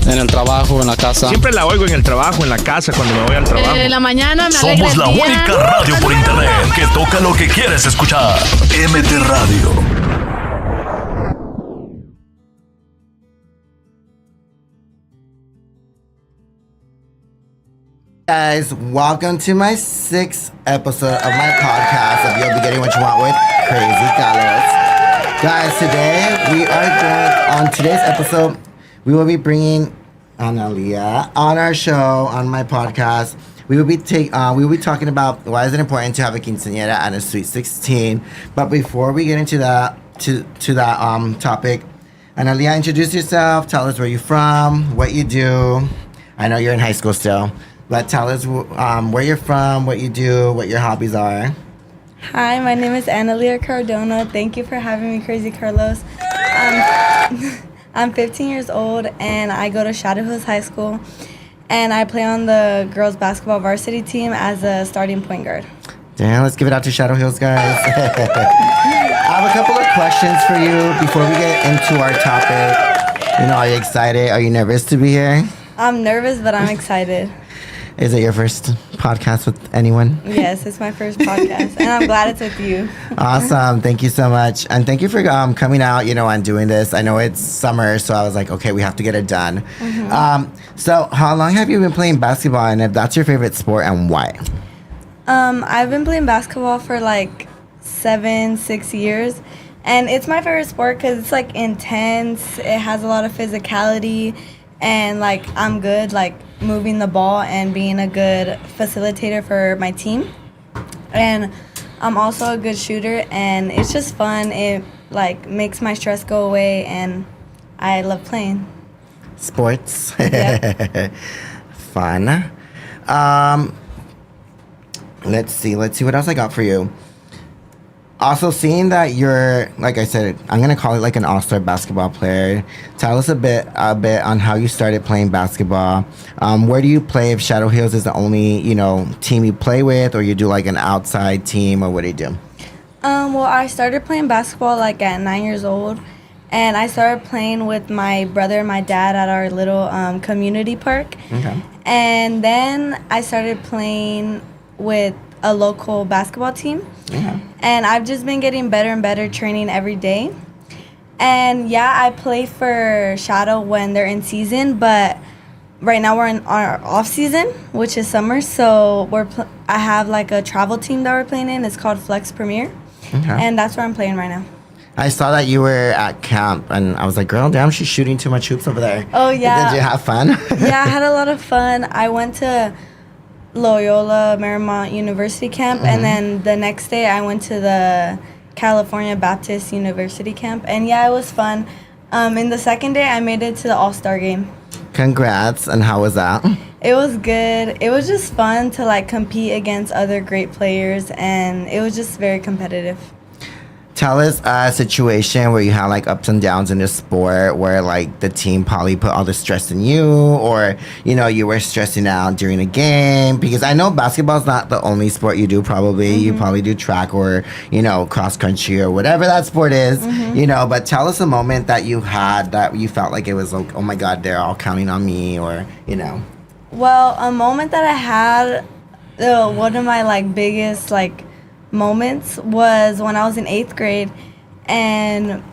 En el trabajo, en la casa. Siempre la oigo en el trabajo, en la casa, cuando me voy al trabajo. En la mañana me alegra Somos la el día. única radio por internet que toca lo que quieres escuchar. MT Radio. Guys, welcome to my 6th episode of my podcast of You'll Be Getting What You Want with Crazy Carlos. Guys, on today's episode, we will be bringing Analiah on our show, on my podcast. We will be talking about why is it important to have a quinceañera and a sweet 16. But before we get into that topic, Analiah, introduce yourself. Tell us where you're from, what you do. I know you're in high school still. But tell us where you're from, what you do, what your hobbies are. Hi, my name is Analiah Cardona. Thank you for having me, Crazy Carlos. I'm 15 years old, and I go to Shadow Hills High School, and I play on the girls' basketball varsity team as a starting point guard. Damn, let's give it out to Shadow Hills, guys. I have a couple of questions for you before we get into our topic. Are you excited? Are you nervous to be here? I'm nervous, but I'm excited. Is it your first podcast with anyone? Yes, it's my first podcast, and I'm glad it's with you. Awesome. Thank you so much. And thank you for coming out, and doing this. I know it's summer, so I was like, okay, we have to get it done. Mm-hmm. So how long have you been playing basketball, and if that's your favorite sport, and why? I've been playing basketball for like 6 years, and it's my favorite sport because it's like intense. It has a lot of physicality, and like I'm good like moving the ball and being a good facilitator for my team. And I'm also a good shooter, and it's just fun. It like makes my stress go away, and I love playing sports. Yep. Fun. Let's see what else I got for you. Also, seeing that you're, like I said, I'm going to call it like an all-star basketball player. Tell us a bit on how you started playing basketball. Where do you play if Shadow Hills is the only, team you play with, or you do like an outside team, or what do you do? Well, I started playing basketball like at 9 years old, and I started playing with my brother and my dad at our little community park. Okay. And then I started playing with a local basketball team. Yeah. And I've just been getting better and better, training every day. And yeah, I play for Shadow when they're in season, but right now we're in our off season, which is summer. So I have like a travel team that we're playing in. It's called Flex Premier. Okay. And that's where I'm playing right now. I saw that you were at camp, and I was like, girl, damn, she's shooting too much hoops over there. Oh, yeah. Did you have fun? Yeah, I had a lot of fun. I went to Loyola Marymount University camp, and then the next day I went to the California Baptist University camp, and yeah, it was fun. In the second day, I made it to the All-Star game. Congrats, and how was that? It was good. It was just fun to like compete against other great players, and it was just very competitive. Tell us a situation where you had like ups and downs in the sport, where like the team probably put all the stress in you, or you were stressing out during a game. Because I know basketball's not the only sport you do. Probably you probably do track or cross country or whatever that sport is. But tell us a moment that you had that you felt like it was like, oh my God, they're all counting on me, or Well, a moment that I had, one of my like biggest like moments was when I was in 8th grade, and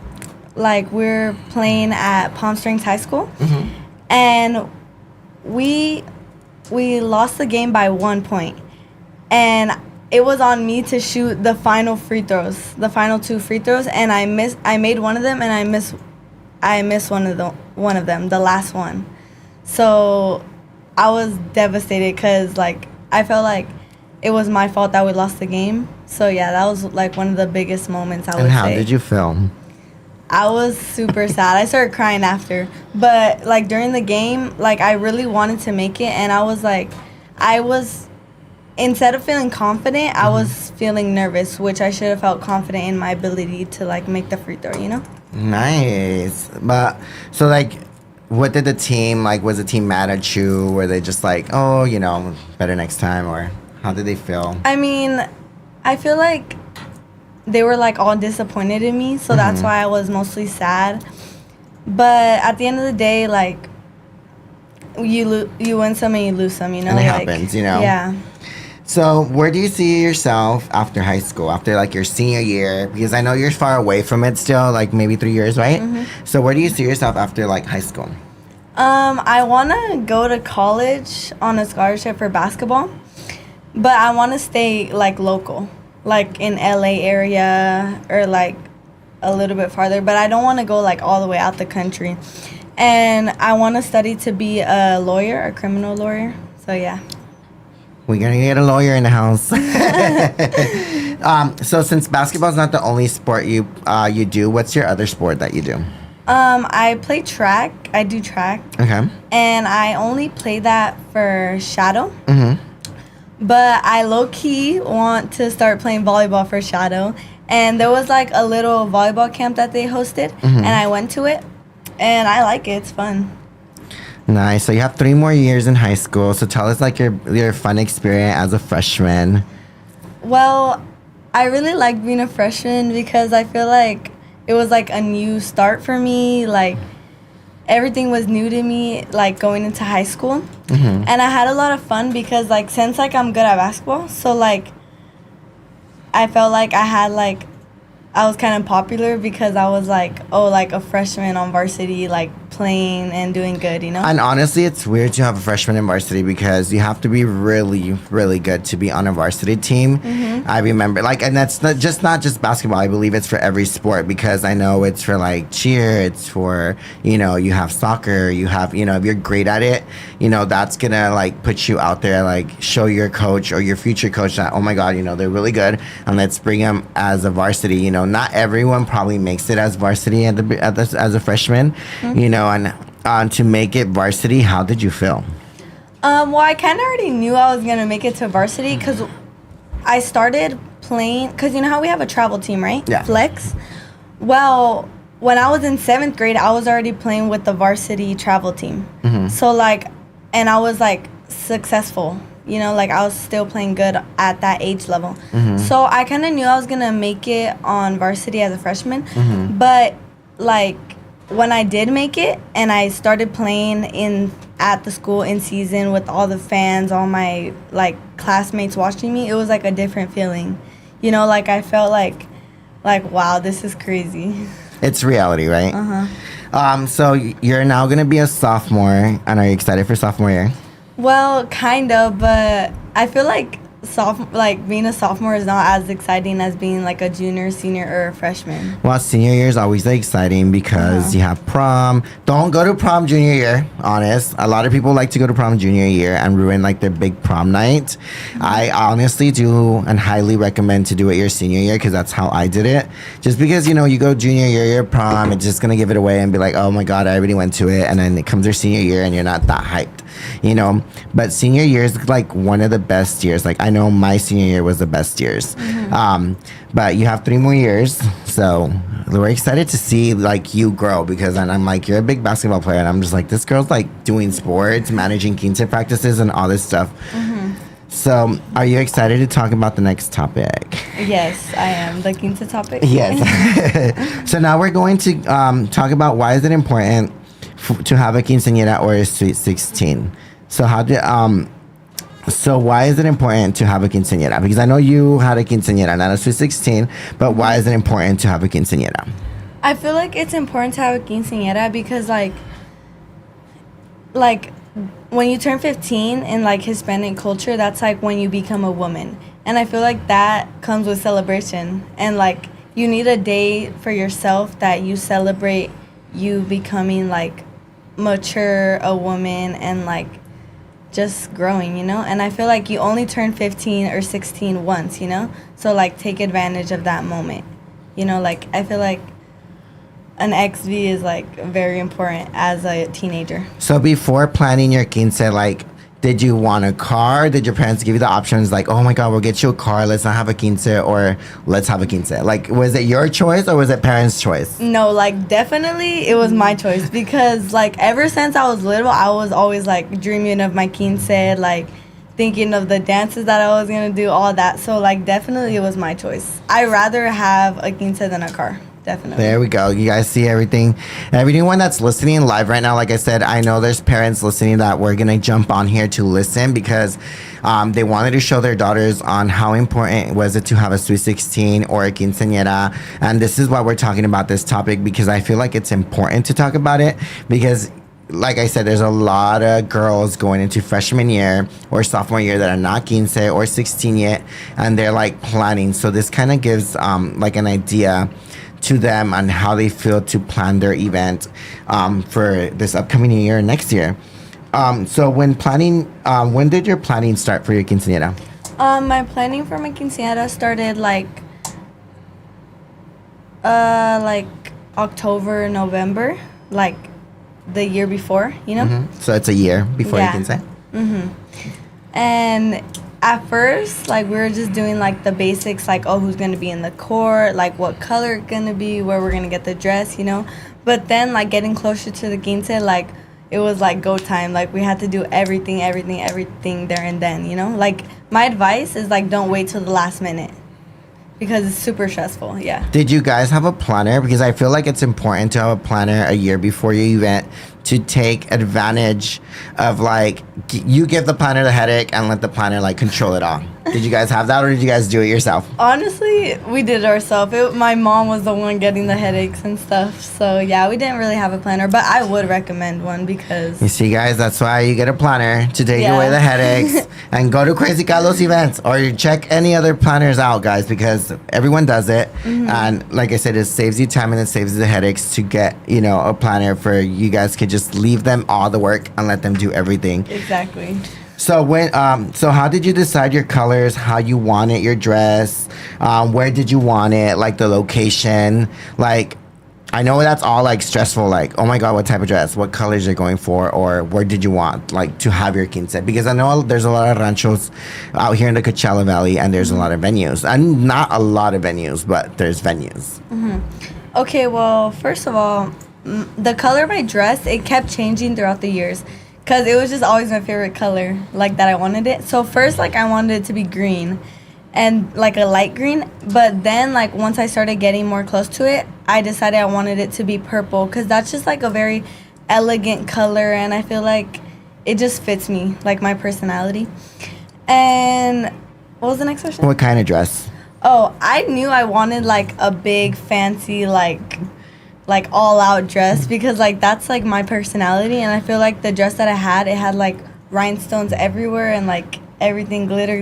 like we're playing at Palm Springs High School, and we lost the game by 1 point, and it was on me to shoot the final two free throws, and I made one of them, and I missed one of them, the last one. So I was devastated because like I felt like it was my fault that we lost the game. So yeah, that was like one of the biggest moments I would say. And how did you feel? I was super sad. I started crying after. But like during the game, like I really wanted to make it, and I was instead of feeling confident, I was feeling nervous, which I should have felt confident in my ability to like make the free throw, Nice. But so like what did the team like, was the team mad at you? Were they just like, oh, better next time, or how did they feel? I mean, I feel like they were like all disappointed in me, so that's why I was mostly sad. But at the end of the day, like, you win some and you lose some, you know? And it like, happens, you know? Yeah. So where do you see yourself after high school, after like your senior year? Because I know you're far away from it still, like maybe 3 years, right? So where do you see yourself after like high school? I want to go to college on a scholarship for basketball, but I want to stay like local, like in LA area or like a little bit farther, but I don't want to go like all the way out the country. And I want to study to be a lawyer, a criminal lawyer. So yeah. We're gonna get a lawyer in the house. So since basketball is not the only sport you do, what's your other sport that you do? I play track. I do track. Okay. And I only play that for shadow. Mm-hmm. But I low-key want to start playing volleyball for shadow. And there was like a little volleyball camp that they hosted, and I went to it. And I like it. It's fun. Nice. So you have 3 more years in high school. So tell us like your fun experience as a freshman. Well, I really like being a freshman because I feel like it was like a new start for me. Like everything was new to me, like going into high school. And I had a lot of fun because like since like I'm good at basketball, so like I felt like I was kind of popular because I was like, oh, like a freshman on varsity, like playing and doing good, you know? And honestly, it's weird to have a freshman in varsity because you have to be really, really good to be on a varsity team. I remember, like, and that's not just basketball. I believe it's for every sport because I know it's for like cheer, it's for, you know, you have soccer, you have, you know, if you're great at it, you know, that's gonna like put you out there, like show your coach or your future coach that, oh my God, you know, they're really good and let's bring them as a varsity. You know, not everyone probably makes it as varsity as a freshman, you know, and to make it varsity, how did you feel? Well, I kind of already knew I was going to make it to varsity because I started playing, because you know how we have a travel team, right? Yeah. Flex. Well, when I was in 7th grade, I was already playing with the varsity travel team. So like, and I was like successful, you know, like I was still playing good at that age level. So I kind of knew I was going to make it on varsity as a freshman. But like when I did make it and I started playing at the school in season with all the fans, all my like classmates watching me, it was like a different feeling. You know, like I felt like wow, this is crazy. It's reality, right? So you're now going to be a sophomore, and are you excited for sophomore year? Well, kind of, but I feel like being a sophomore is not as exciting as being like a junior, senior, or a freshman. Well, senior year is always like exciting because you have prom. Don't go to prom junior year, honest. A lot of people like to go to prom junior year and ruin like their big prom night. I honestly do and highly recommend to do it your senior year because that's how I did it. Just because, you know, you go junior year, your prom, it's just going to give it away and be like, oh my God, I already went to it. And then it comes your senior year and you're not that hyped, you know. But senior year is like one of the best years. Like I know my senior year was the best years. But you have 3 more years, so we're excited to see like you grow because I'm like, you're a big basketball player and I'm just like, this girl's like doing sports, managing quince practices and all this stuff. So are you excited to talk about the next topic? Yes, I am. The quince topic? Yes. So now we're going to talk about why is it important to have a quinceañera or a sweet 16. So why is it important to have a quinceañera? Because I know you had a quinceañera, not a sweet 16, but why is it important to have a quinceañera? I feel like it's important to have a quinceañera because like when you turn 15 in like Hispanic culture, that's like when you become a woman. And I feel like that comes with celebration. And like you need a day for yourself that you celebrate you becoming like mature, a woman, and like just growing, you know? And I feel like you only turn 15 or 16 once, you know? So like take advantage of that moment. You know, like I feel like an XV is like very important as a teenager. So before planning your quince, like did you want a car? Did your parents give you the options like, oh my God, we'll get you a car, let's not have a quince, or let's have a quince? Like, was it your choice or was it parents' choice? No, like definitely it was my choice because like ever since I was little, I was always like dreaming of my quince, like thinking of the dances that I was gonna do, all that. So like definitely it was my choice. I'd rather have a quince than a car. definitely. There we go. You guys see everything. Everyone that's listening live right now, like I said, I know there's parents listening that we're going to jump on here to listen because they wanted to show their daughters on how important was it to have a Sweet 16 or a quinceañera. And this is why we're talking about this topic, because I feel like it's important to talk about it because, like I said, there's a lot of girls going into freshman year or sophomore year that are not 15 or 16 yet, and they're like planning. So this kind of gives like an idea to them on how they feel to plan their event for this upcoming year and next year. So when planning, when did your planning start for your quinceañera? My planning for my quinceañera started like October, November, like the year before, you know? Mm-hmm. So it's a year before you can say? Mm-hmm. And at first, like, we were just doing, like, the basics, like, oh, who's going to be in the court, like, what color it's going to be, where we're going to get the dress, you know? But then, like, getting closer to the quince, like, it was, like, go time. Like, we had to do everything there and then, you know? Like, my advice is, like, don't wait till the last minute because it's super stressful, yeah. Did you guys have a planner? Because I feel like it's important to have a planner a year before your event to take advantage of, like, you give the planner the headache and let the planner, like, control it all. Did you guys have that, or did you guys do it yourself? Honestly, we did it ourselves. My mom was the one getting the headaches and stuff. So, yeah, we didn't really have a planner. But I would recommend one because... You see, guys, that's why you get a planner to take away the headaches and go to Crazy Carlos events, or you check any other planners out, guys, because everyone does it. Mm-hmm. And like I said, it saves you time and it saves you the headaches to get, you know, a planner for you guys could just leave them all the work and let them do everything. Exactly. So when so how did you decide your colors, how you wanted your dress, where did you want it, like the location? Like, I know that's all like stressful, like, oh my god, what type of dress, what colors you're going for, or where did you want like to have your quince? Because I know there's a lot of ranchos out here in the Coachellavalley, and there's a lot of venues, and not a lot of venues, but there's venues. Mm-hmm. Okay, well, first of all, the color of my dress, it kept changing throughout the years. Because it was just always my favorite color, like, that I wanted it. So first, like, I wanted it to be green and, like, a light green. But then, like, once I started getting more close to it, I decided I wanted it to be purple. Because that's just, like, a very elegant color. And I feel like it just fits me, like, my personality. And what was the next question? What kind of dress? Oh, I knew I wanted, like, a big, fancy, like all-out dress, because, like, that's, like, my personality. And I feel like the dress that I had, it had, like, rhinestones everywhere and, like, everything glitter.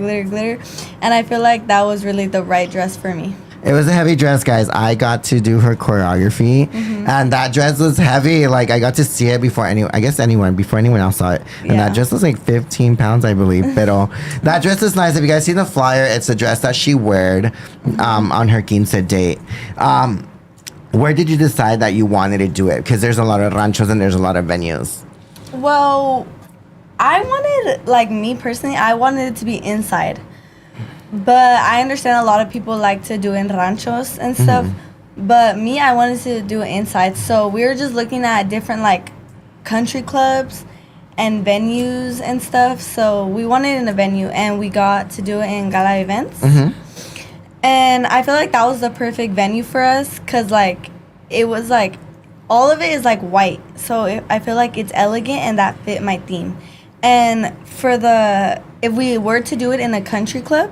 And I feel like that was really the right dress for me. It was a heavy dress, guys. I got to do her choreography, and that dress was heavy. Like, I got to see it before anyone else saw it. And that dress was like 15 pounds, I believe. Pero that dress is nice. If you guys see the flyer, it's a dress that she wore on her quince date. Where did you decide that you wanted to do it? Because there's a lot of ranchos and there's a lot of venues. Well, I wanted, like, me personally, I wanted it to be inside. But I understand a lot of people like to do in ranchos and stuff. But me, I wanted to do it inside. So we were just looking at different, like, country clubs and venues and stuff. So we wanted it in a venue, and we got to do it in Gala Events. And I feel like that was the perfect venue for us because, like, it was, like, all of it is, like, white. So I feel like it's elegant, and that fit my theme. And if we were to do it in a country club,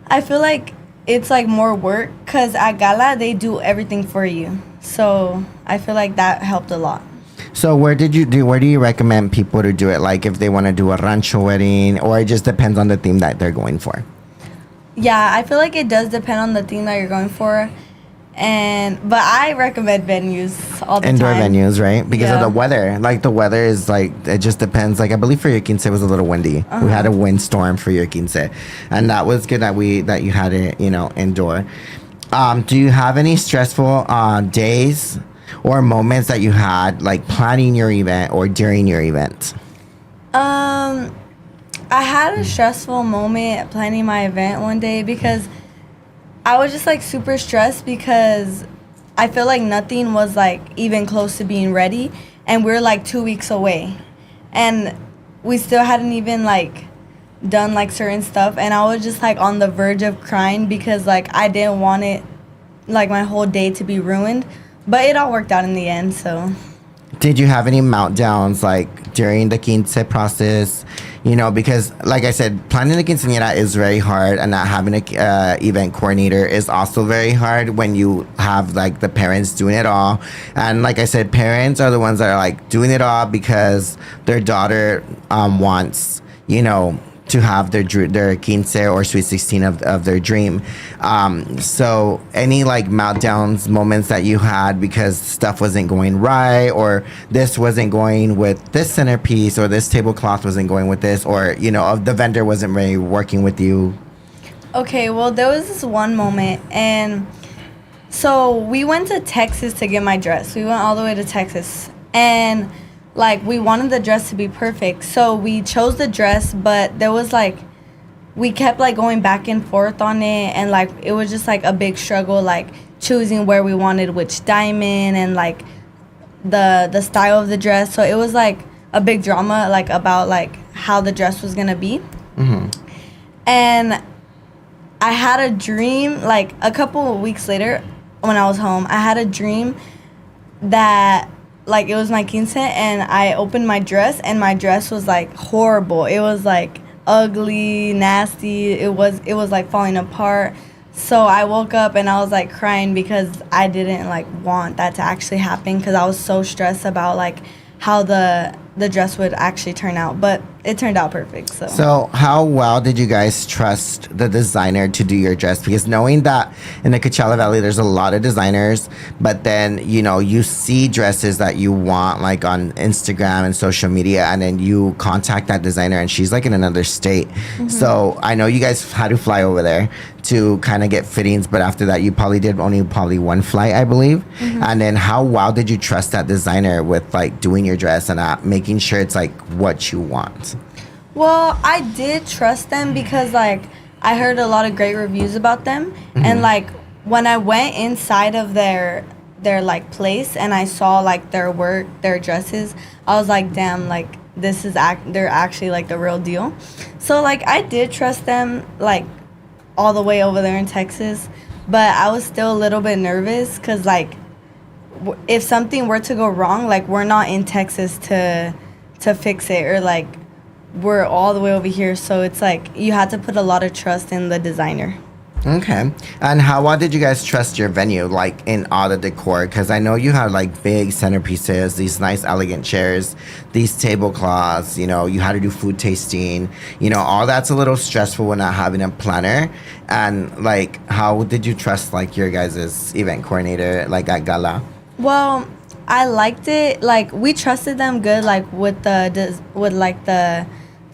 I feel like it's, like, more work because at Gala, they do everything for you. So I feel like that helped a lot. So where do you recommend people to do it? Like, if they want to do a rancho wedding, or it just depends on the theme that they're going for? Yeah, I feel like it does depend on the theme that you're going for. But I recommend venues all the Indoor time. venues, right? Because of the weather. Like, the weather is, like, it just depends. Like, I believe for your quince it was a little windy. We had a windstorm for your quince. And that was good that you had it, you know, indoor. Do you have any stressful days or moments that you had, like, planning your event or during your event? I had a stressful moment planning my event one day because I was just, like, super stressed because I feel like nothing was, like, even close to being ready, and we're, like, 2 weeks away, and we still hadn't even, like, done, like, certain stuff, and I was just, like, on the verge of crying because, like, I didn't want it like my whole day to be ruined. But it all worked out in the end, so. Did you have any meltdowns like during the quince process? You know, because like I said, planning a quinceañera is very hard, and not having a event coordinator is also very hard when you have like the parents doing it all. And like I said, parents are the ones that are like doing it all because their daughter wants, you know, to have their quince or sweet 16 of their dream. So any like meltdowns moments that you had because stuff wasn't going right, or this wasn't going with this centerpiece, or this tablecloth wasn't going with this, or, you know, the vendor wasn't really working with you? Okay, well, there was this one moment, and so we went to Texas to get my dress. We went all the way to Texas, and like, we wanted the dress to be perfect, so we chose the dress, but there was, like, we kept, like, going back and forth on it, and, like, it was just, like, a big struggle, like, choosing where we wanted which diamond, and, like, the style of the dress. So it was, like, a big drama, like, about, like, how the dress was gonna be. Mm-hmm. And I had a dream, like, a couple of weeks later, when I was home, I had a dream that, like, it was my quince, and I opened my dress, and my dress was, like, horrible. It was, like, ugly, nasty. It was like, falling apart. So I woke up, and I was, like, crying because I didn't, like, want that to actually happen, because I was so stressed about, like, how the dress would actually turn out. But it turned out perfect. So how well did you guys trust the designer to do your dress? Because knowing that in the Coachellavalley there's a lot of designers, but then, you know, you see dresses that you want, like, on Instagram and social media, and then you contact that designer and she's like in another state. Mm-hmm. So I know you guys had to fly over there to kind of get fittings, but after that you probably did only one flight, I believe. Mm-hmm. And then how well did you trust that designer with, like, doing your dress and making sure it's like what you want? Well, I did trust them because, like, I heard a lot of great reviews about them. Mm-hmm. And, like, when I went inside of their like, place and I saw, like, their work, their dresses, I was like, damn, like, this is they're actually, like, the real deal. So, like, I did trust them, like, all the way over there in Texas. But I was still a little bit nervous because, like, if something were to go wrong, like, we're not in Texas to fix it, or, like, we're all the way over here, so it's like you had to put a lot of trust in the designer. Okay. And how well did you guys trust your venue, like, in all the decor? Because I know you had, like, big centerpieces, these nice elegant chairs, these tablecloths, you know, you had to do food tasting, you know, all that's a little stressful when not having a planner. And, like, how did you trust, like, your guys' event coordinator, like, at Gala? Well, I liked it. Like, we trusted them good, like, with the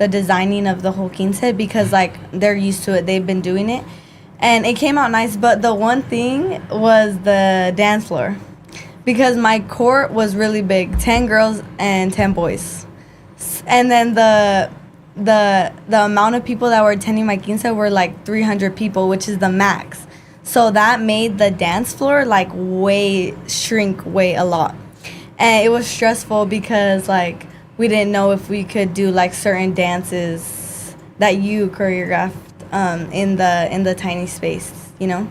designing of the whole quince, because, like, they're used to it. They've been doing it. And it came out nice. But the one thing was the dance floor, because my court was really big, 10 girls and 10 boys. And then the amount of people that were attending my quince were, like, 300 people, which is the max. So that made the dance floor, like, shrink a lot. And it was stressful because, like, we didn't know if we could do, like, certain dances that you choreographed in the tiny space, you know?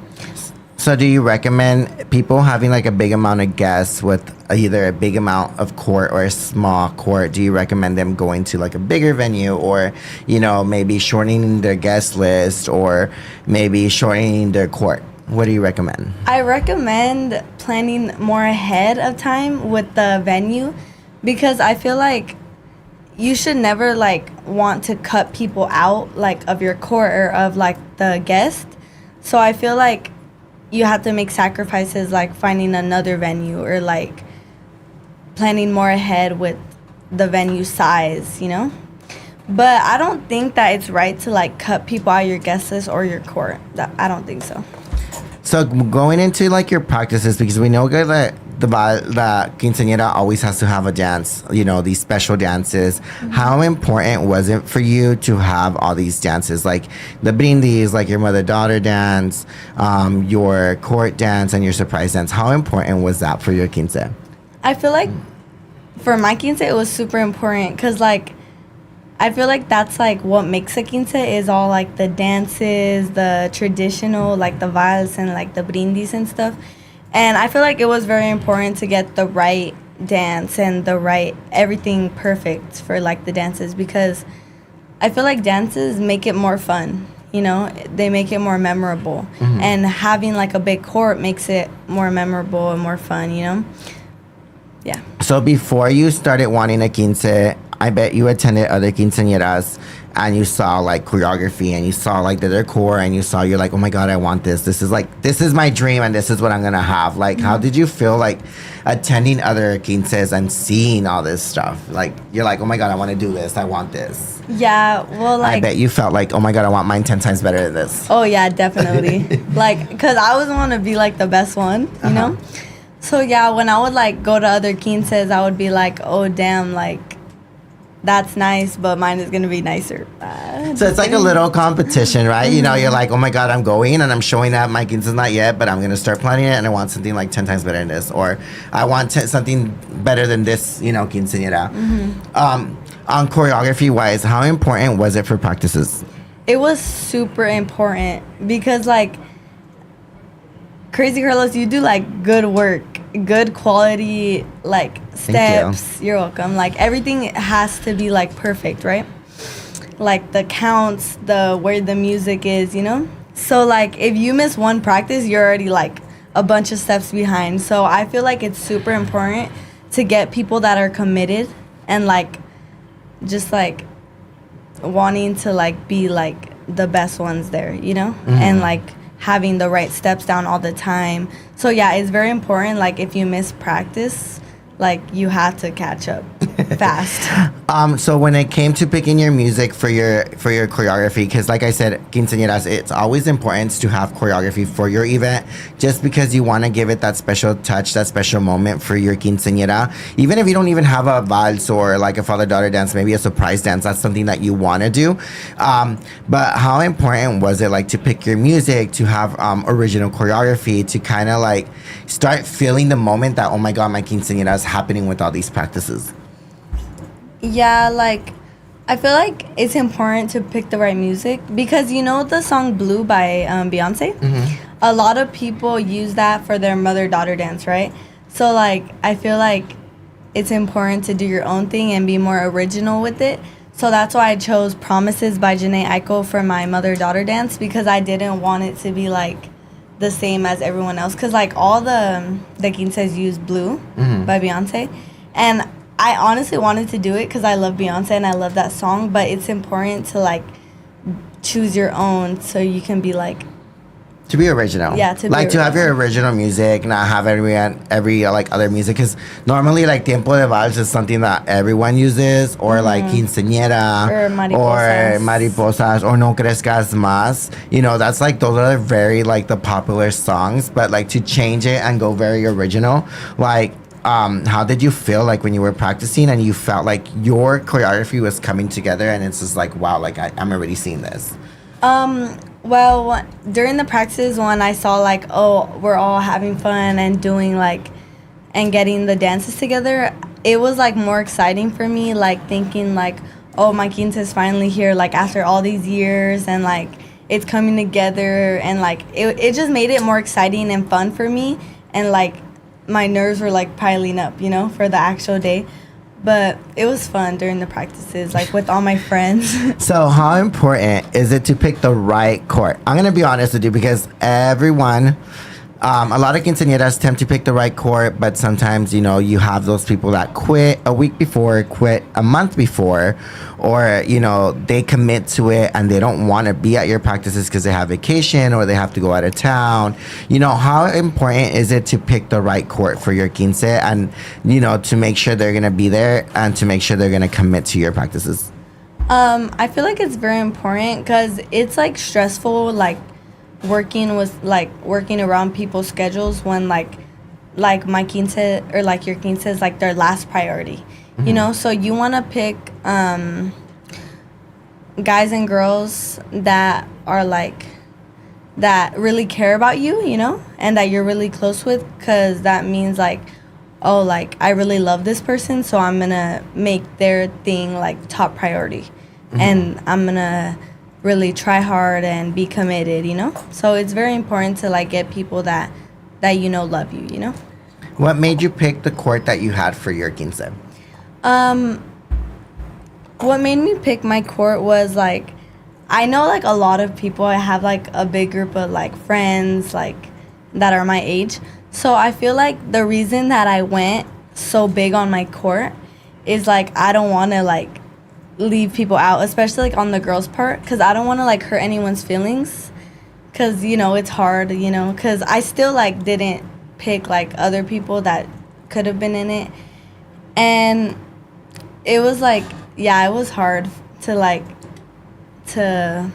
So do you recommend people having, like, a big amount of guests with either a big amount of court or a small court? Do you recommend them going to, like, a bigger venue, or, you know, maybe shortening their guest list, or maybe shortening their court? What do you recommend? I recommend planning more ahead of time with the venue, because I feel like you should never, like, want to cut people out, like, of your court or of, like, the guest. So I feel like you have to make sacrifices, like finding another venue, or, like, planning more ahead with the venue size, you know? But I don't think that it's right to, like, cut people out of your guest list or your court. I don't think so. So going into, like, your practices, because we know that the quinceañera always has to have a dance, you know, these special dances. Mm-hmm. How important was it for you to have all these dances, like the brindis, like your mother-daughter dance, your court dance, and your surprise dance? How important was that for your quince? I feel like for my quince, it was super important because, like, I feel like that's like what makes a quince is all like the dances, the traditional, like the vals and like the brindis and stuff. And I feel like it was very important to get the right dance and the right everything perfect for like the dances, because I feel like dances make it more fun. You know, they make it more memorable. And having like a big court makes it more memorable and more fun, you know? Yeah. So before you started wanting a quince, I bet you attended other quinceañeras and you saw like choreography and you saw like the decor and you're like, oh my God, I want this. This is my dream and this is what I'm going to have. Like, how did you feel like attending other quinces and seeing all this stuff? Like, you're like, oh my God, I want to do this. I want this. Yeah, well, like... I bet you felt like, oh my God, I want mine 10 times better than this. Oh, yeah, definitely. Like, because I always want to be like the best one, you know? So, yeah, when I would like go to other quinces, I would be like, oh, damn, like, that's nice, but mine is going to be nicer. So it's like a little competition, right? You know, you're like, oh my God, I'm going and I'm showing that my quince is not yet, but I'm going to start planning it and I want something like 10 times better than this. Or I want something better than this, you know, quinceañera. On choreography-wise, how important was it for practices? It was super important because, like, Crazy Carlos, you do, like, good work, good quality, like, steps. You're welcome. Like, everything has to be, like, perfect, right? Like, the counts, where the music is, you know? So, like, if you miss one practice, you're already, like, a bunch of steps behind. So, I feel like it's super important to get people that are committed and, like, just, like, wanting to, like, be, like, the best ones there, you know? And, like, having the right steps down all the time. So, yeah, it's very important. Like, if you miss practice, like, you have to catch up fast. So when it came to picking your music for your choreography, because like I said, quinceañeras, it's always important to have choreography for your event, just because you want to give it that special touch, that special moment for your quinceañera. Even if you don't even have a vals or like a father-daughter dance, maybe a surprise dance, that's something that you want to do. But how important was it, like, to pick your music, to have original choreography, to kind of like start feeling the moment that, oh my God, my quinceañera is happening with all these practices? Yeah, like, I feel like it's important to pick the right music because, you know, the song Blue by Beyonce? A lot of people use that for their mother-daughter dance, right? So, like, I feel like it's important to do your own thing and be more original with it. So that's why I chose Promises by Jhené Aiko for my mother-daughter dance, because I didn't want it to be, like, the same as everyone else. Because, like, all the quinces use Blue by Beyonce. And I honestly wanted to do it because I love Beyonce and I love that song, but it's important to, like, choose your own so you can be, like... To be original. Yeah, to be like, original. to have your original music, not have every like, other music. Because normally, like, Tiempo de Vals is something that everyone uses, or, like, Quinceañera. Or Mariposas. Or No Crezcas Más. You know, that's, like, those are very, like, the popular songs. But, like, to change it and go very original, like... how did you feel like when you were practicing and you felt like your choreography was coming together and it's just like, wow, like I'm already seeing this? Well, during the practices when I saw like, oh, we're all having fun and doing like, and getting the dances together, it was like more exciting for me, like thinking like, oh, my quince is finally here, like after all these years, and like it's coming together, and like it just made it more exciting and fun for me, and like my nerves were like piling up, you know, for the actual day. But it was fun during the practices, like with all my friends. So how important is it to pick the right court? I'm going to be honest with you, because everyone, a lot of quinceañeras tend to pick the right court, but sometimes, you know, you have those people that quit a week before, quit a month before, or, you know, they commit to it and they don't want to be at your practices because they have vacation or they have to go out of town. You know, how important is it to pick the right court for your quince and, you know, to make sure they're going to be there and to make sure they're going to commit to your practices? I feel like it's very important because it's like stressful, like working around people's schedules when like my quince or like your quince is like their last priority, you know? So you want to pick guys and girls that are like, that really care about you, you know, and that you're really close with, because that means like, oh, like I really love this person, so I'm gonna make their thing like top priority. and I'm gonna really try hard and be committed, you know? So it's very important to like get people that you know love you, you know? What made you pick the court that you had for your quince? What made me pick my court was like, I know like a lot of people, I have like a big group of like friends like that are my age. So I feel like the reason that I went so big on my court is like I don't want to like leave people out, especially like on the girls part, because I don't want to like hurt anyone's feelings, because you know it's hard, you know, because I still like didn't pick like other people that could have been in it, and it was like, yeah, it was hard to like to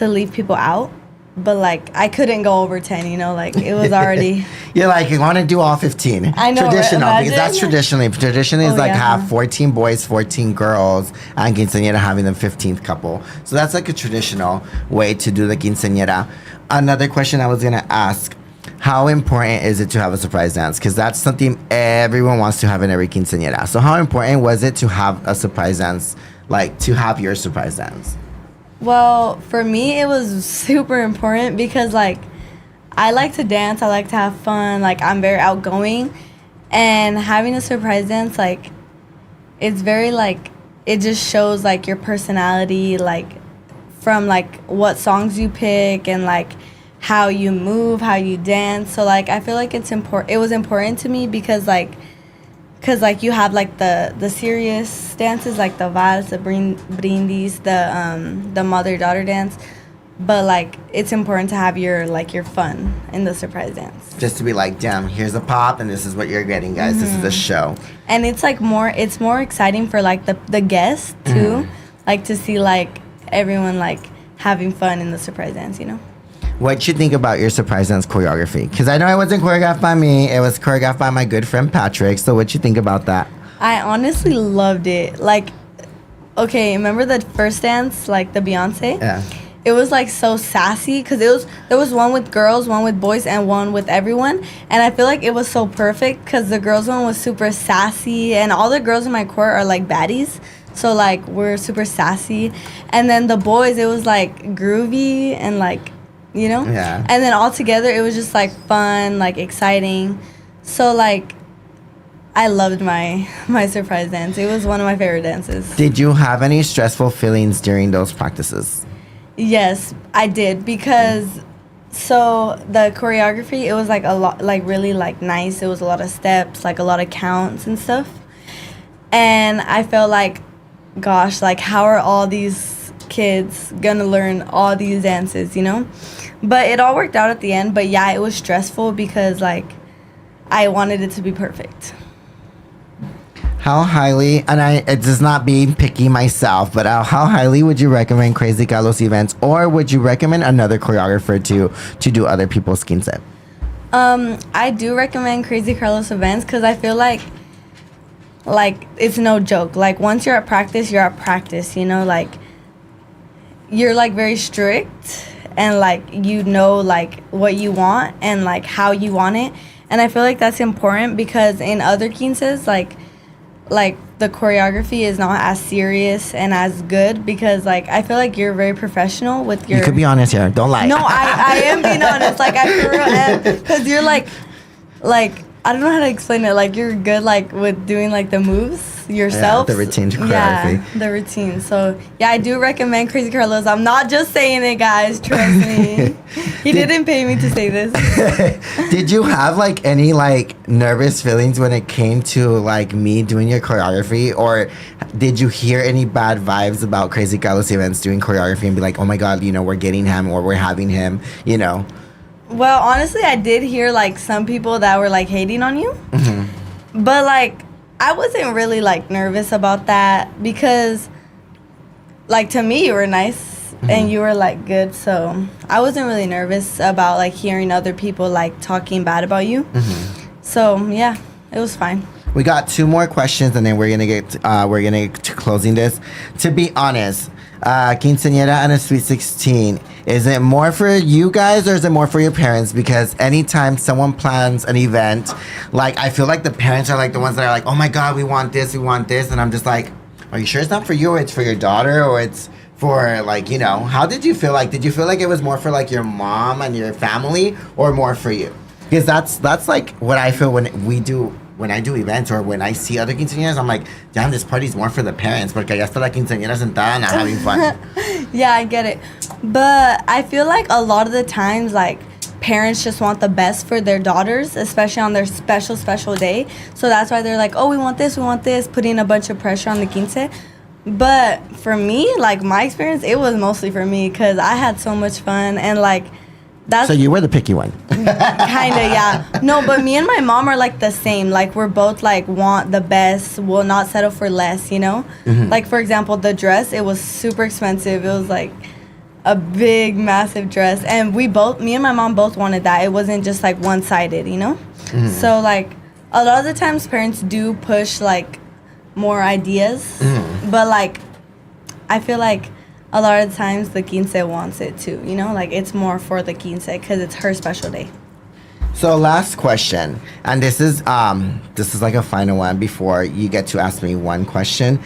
leave people out, but like I couldn't go over 10, you know, like it was already You're like, you want to do all 15. I know, traditional, right? because that's traditionally is like have 14 boys, 14 girls, and quinceañera having the 15th couple. So that's like a traditional way to do the quinceañera. Another question I was gonna ask: how important is it to have a surprise dance? Because that's something everyone wants to have in every quinceañera. So how important was it to have a surprise dance, like to have your surprise dance? Well, for me, it was super important because, like, I like to dance. I like to have fun. Like, I'm very outgoing. And having a surprise dance, like, it's very, like, it just shows, like, your personality, like, from, like, what songs you pick and, like, how you move, how you dance. So, like, I feel like it's important. It was important to me because, like, you have like the serious dances like the vals, the brindis, the mother-daughter dance, but like it's important to have your fun in the surprise dance. Just to be like, damn, here's a pop, and this is what you're getting, guys. This is a show. And it's like it's more exciting for like the guests too, like to see like everyone like having fun in the surprise dance, you know. What you think about your surprise dance choreography? Because I know it wasn't choreographed by me. It was choreographed by my good friend Patrick. So what you think about that? I honestly loved it. Like, okay, remember the first dance, like the Beyonce? Yeah. It was like so sassy because there was one with girls, one with boys, and one with everyone. And I feel like it was so perfect because the girls one was super sassy, and all the girls in my court are like baddies. So like we're super sassy. And then the boys, it was like groovy and like, you know? Yeah. And then all together, it was just like fun, like exciting. So like, I loved my surprise dance. It was one of my favorite dances. Did you have any stressful feelings during those practices? Yes, I did, because so the choreography, it was like a lot, like really like nice. It was a lot of steps, like a lot of counts and stuff. And I felt like, gosh, like how are all these kids gonna learn all these dances, you know? But it all worked out at the end. But yeah, it was stressful because like I wanted it to be perfect. How highly, and it does not being picky myself, but how highly would you recommend Crazy Carlos events, or would you recommend another choreographer to do other people's quince? I do recommend Crazy Carlos events because I feel like it's no joke. Like once you're at practice, you know, like you're like very strict and like you know like what you want and like how you want it. And I feel like that's important because in other quinces, like the choreography is not as serious and as good because like I feel like you're very professional with your. You could be honest here. Don't lie. No, I am being honest. Like I for real am, because you're like I don't know how to explain it. Like you're good like with doing like the moves yourself. Yeah, the routine choreography. Yeah, the routine. So yeah, I do recommend Crazy Carlos. I'm not just saying it, guys. Trust me. He didn't pay me to say this. Did you have like any like nervous feelings when it came to like me doing your choreography, or did you hear any bad vibes about Crazy Carlos events doing choreography and be like, oh my god, you know, we're getting him or we're having him, you know? Well, honestly, I did hear like some people that were like hating on you, but like I wasn't really like nervous about that because like to me you were nice and you were like good, so I wasn't really nervous about like hearing other people like talking bad about you. So yeah, it was fine. We got 2 more questions and then we're gonna get to closing this. To be honest, quinceañera and a sweet 16, is it more for you guys or is it more for your parents? Because anytime someone plans an event, like I feel like the parents are like the ones that are like, oh my god, we want this, and I'm just like, are you sure it's not for you, or it's for your daughter, or it's for, like, you know, how did you feel like? Did you feel like it was more for, like, your mom and your family, or more for you? Because that's like what I feel when I do events, or when I see other quinceañeras, I'm like, damn, this party's more for the parents, porque ya está la quinceañera sentada not having fun. Yeah, I get it. But I feel like a lot of the times, like, parents just want the best for their daughters, especially on their special day. So that's why they're like, oh, we want this, putting a bunch of pressure on the quince. But for me, like, my experience, it was mostly for me, because I had so much fun, and, like, that's... So you were the picky one. Kind of, yeah. No, but me and my mom are, like, the same. Like, we're both, like, want the best, will not settle for less, you know? Mm-hmm. Like, for example, the dress, it was super expensive. It was, like, a big, massive dress. And me and my mom both wanted that. It wasn't just, like, one-sided, you know? Mm-hmm. So, like, a lot of the times parents do push, like, more ideas. Mm-hmm. But, like, I feel like a lot of the times the quince wants it too, you know? Like, it's more for the quince because it's her special day. So last question, and this is like a final one before you get to ask me one question.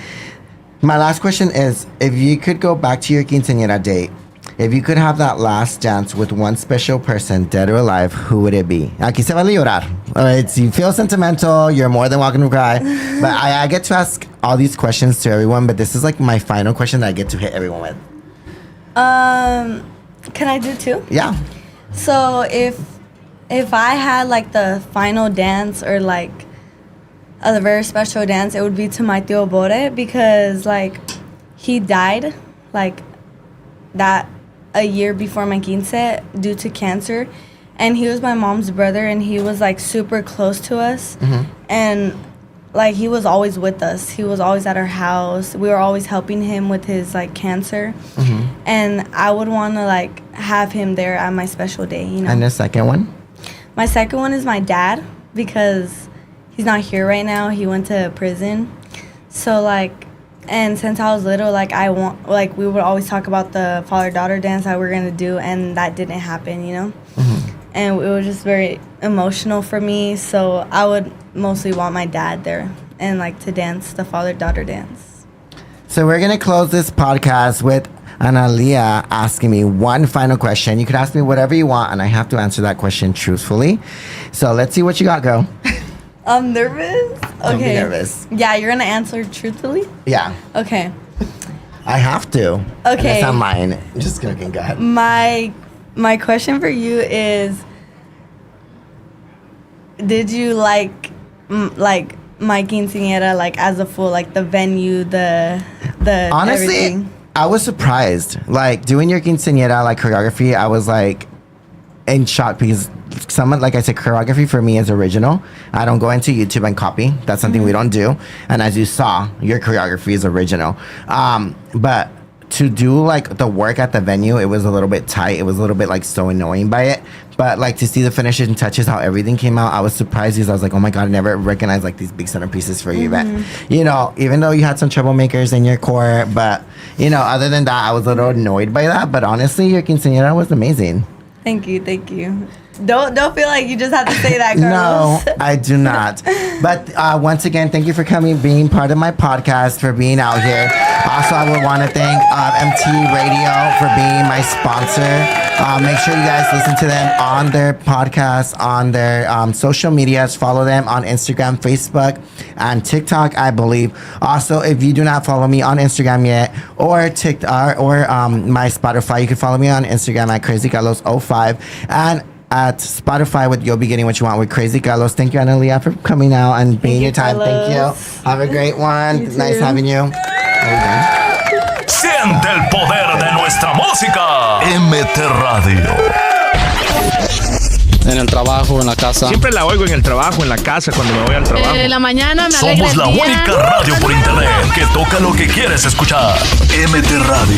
My last question is, if you could go back to your quinceañera date, if you could have that last dance with one special person, dead or alive, who would it be? Aquí se vale llorar. You feel sentimental, you're more than welcome to cry. But I get to ask all these questions to everyone, but this is like my final question that I get to hit everyone with. Can I do two? Yeah. So if I had, like, the final dance, or, like, a very special dance, it would be to my tío Bore, because, like, he died, like, that a year before my quince due to cancer, and he was my mom's brother, and he was, like, super close to us. Mm-hmm. And, like, he was always with us. He was always at our house. We were always helping him with his, like, cancer. Mm-hmm. And I would want to, like, have him there at my special day, you know. And the second one? My second one is my dad, because he's not here right now. He went to prison. So, like, and since I was little, like, we would always talk about the father-daughter dance that we were going to do, and that didn't happen, you know? Mm-hmm. And it was just very emotional for me, so I would mostly want my dad there and, like, to dance the father-daughter dance. So we're going to close this podcast with Analiah asking me one final question. You could ask me whatever you want, and I have to answer that question truthfully. So let's see what you got, go. I'm nervous. Okay. Don't be nervous. Yeah, you're gonna answer truthfully? Yeah. Okay. I have to. Okay. It's not mine. I'm just kidding. Go ahead. My question for you is, did you like my quinceañera, like, as a full, like, the venue, the honestly, everything? I was surprised. Like, doing your quinceañera, like, choreography, I was, like, in shock, because like I said, choreography for me is original. I don't go into YouTube and copy. That's something we don't do. And as you saw, your choreography is original. But to do, like, the work at the venue, it was a little bit tight. It was a little bit, like, so annoying by it. But, like, to see the finishing touches, how everything came out, I was surprised, because I was like, oh my God, I never recognized, like, these big centerpieces for your event. You know, even though you had some troublemakers in your core, but, you know, other than that, I was a little annoyed by that. But honestly, your quinceañera was amazing. Thank you. Don't feel like you just have to say that, Carlos. No, I do not. But once again, thank you for being part of my podcast, for being out here. Also, I would want to thank MT Radio for being my sponsor. Make sure you guys listen to them on their podcast, on their social medias. Follow them on Instagram, Facebook, and TikTok, I believe. Also, if you do not follow me on Instagram yet, or TikTok, or my Spotify, you can follow me on Instagram at CrazyCarlos05, and at Spotify with You'll Be Getting What You Want with Crazy Carlos. Thank you, Analiah, for coming out and being your time. Thank you. Have a great one. Nice having you. Siente el poder de nuestra música. MT Radio. En el trabajo, en la casa. Siempre la oigo en el trabajo, en la casa, cuando me voy al trabajo. En la mañana me alegra Somos la el día. única radio por internet que toca lo que quieres escuchar. MT Radio.